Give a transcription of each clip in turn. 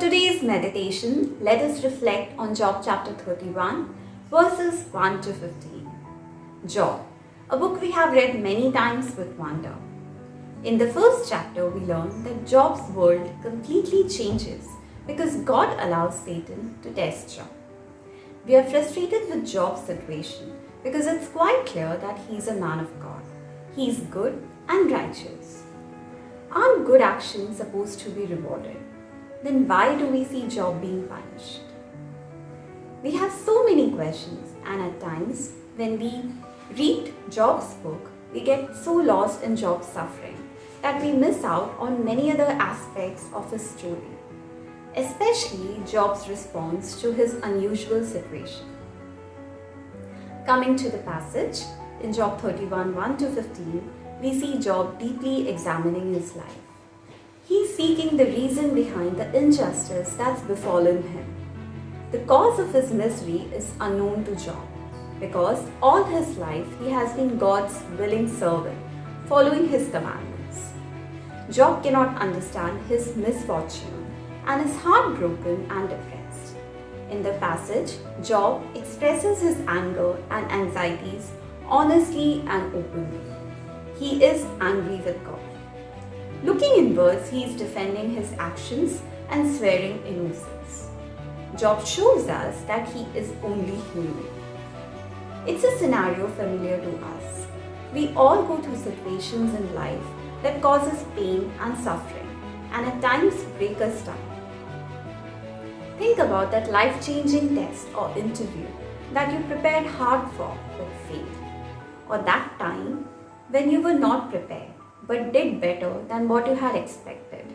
today's meditation, let us reflect on Job chapter 31, verses 1 to 15. Job, a book we have read many times with wonder. In the first chapter, we learn that Job's world completely changes because God allows Satan to test Job. We are frustrated with Job's situation because it's quite clear that he is a man of God. He is good and righteous. Aren't good actions supposed to be rewarded? Then why do we see Job being punished? We have so many questions, and at times when we read Job's book, we get so lost in Job's suffering that we miss out on many other aspects of his story, especially Job's response to his unusual situation. Coming to the passage, in Job 31, 1 to 15, we see Job deeply examining his life. He's seeking the reason behind the injustice that's befallen him. The cause of his misery is unknown to Job because all his life he has been God's willing servant, following his commandments. Job cannot understand his misfortune and is heartbroken and depressed. In the passage, Job expresses his anger and anxieties honestly and openly. He is angry with God. Looking inwards, he is defending his actions and swearing innocence. Job shows us that he is only human. It's a scenario familiar to us. We all go through situations in life that causes pain and suffering and at times break us down. Think about that life-changing test or interview that you prepared hard for but failed, or that time when you were not prepared but did better than what you had expected.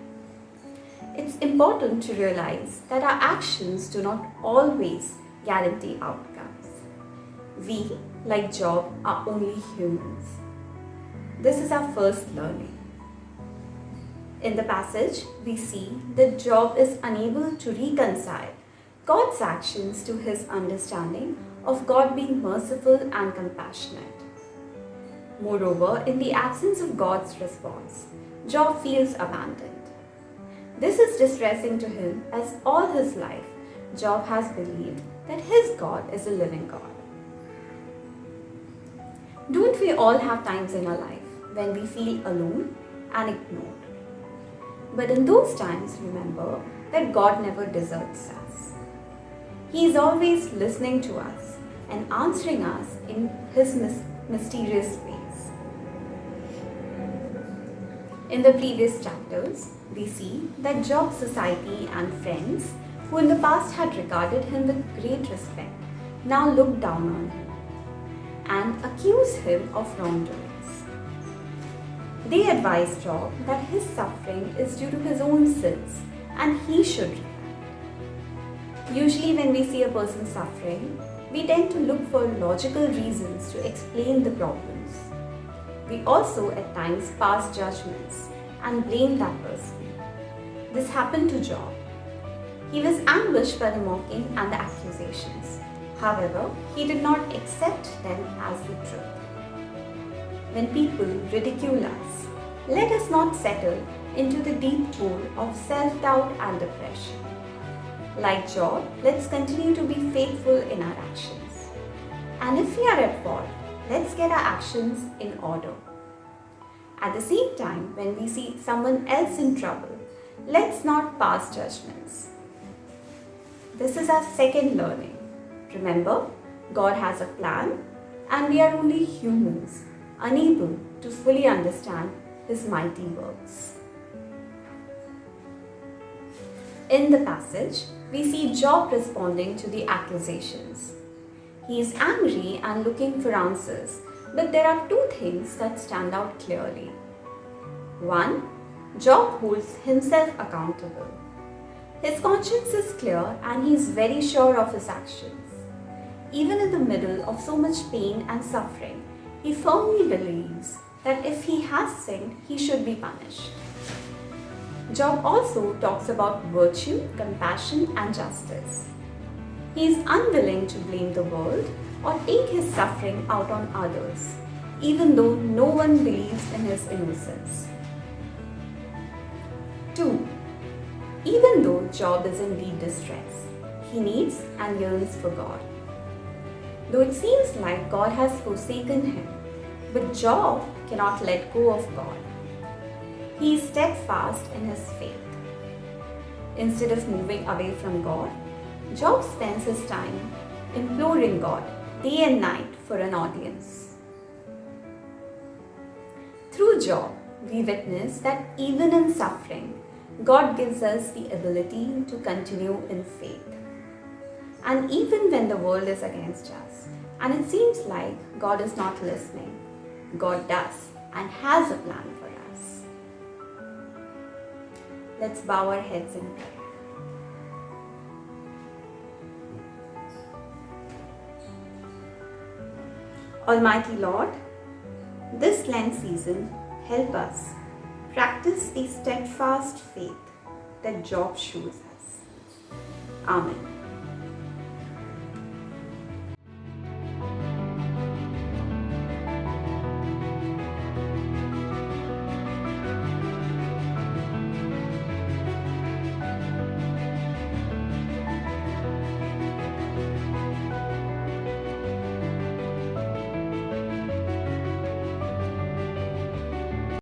It's important to realize that our actions do not always guarantee outcomes. We, like Job, are only humans. This is our first learning. In the passage, we see that Job is unable to reconcile God's actions to his understanding of God being merciful and compassionate. Moreover, in the absence of God's response, Job feels abandoned. This is distressing to him as all his life, Job has believed that his God is a living God. Don't we all have times in our life when we feel alone and ignored? But in those times, remember that God never deserts us. He is always listening to us and answering us in His mysterious ways. In the previous chapters, we see that Job's society and friends, who in the past had regarded him with great respect, now look down on him and accuse him of wrongdoings. They advise Job that his suffering is due to his own sins and he should repent. Usually when we see a person suffering, we tend to look for logical reasons to explain the problems. We also at times pass judgments and blame that person. This happened to Job. He was ambushed by the mocking and the accusations. However, he did not accept them as the truth. When people ridicule us, let us not settle into the deep pool of self-doubt and depression. Like Job, let's continue to be faithful in our actions. And if we are at fault, let's get our actions in order. At the same time, when we see someone else in trouble, let's not pass judgments. This is our second learning. Remember, God has a plan and we are only humans, unable to fully understand His mighty works. In the passage, we see Job responding to the accusations. He is angry and looking for answers, but there are two things that stand out clearly. One, Job holds himself accountable. His conscience is clear and he is very sure of his actions. Even in the middle of so much pain and suffering, he firmly believes that if he has sinned, he should be punished. Job also talks about virtue, compassion, and justice. He is unwilling to blame the world or take his suffering out on others, even though no one believes in his innocence. 2. Even though that Job is in deep distress. He needs and yearns for God. Though it seems like God has forsaken him, but Job cannot let go of God. He is steadfast in his faith. Instead of moving away from God, Job spends his time imploring God day and night for an audience. Through Job, we witness that even in suffering, God gives us the ability to continue in faith. And even when the world is against us, and it seems like God is not listening, God does and has a plan for us. Let's bow our heads in prayer. Almighty Lord, this Lent season, help us practice the steadfast faith that Job shows us. Amen.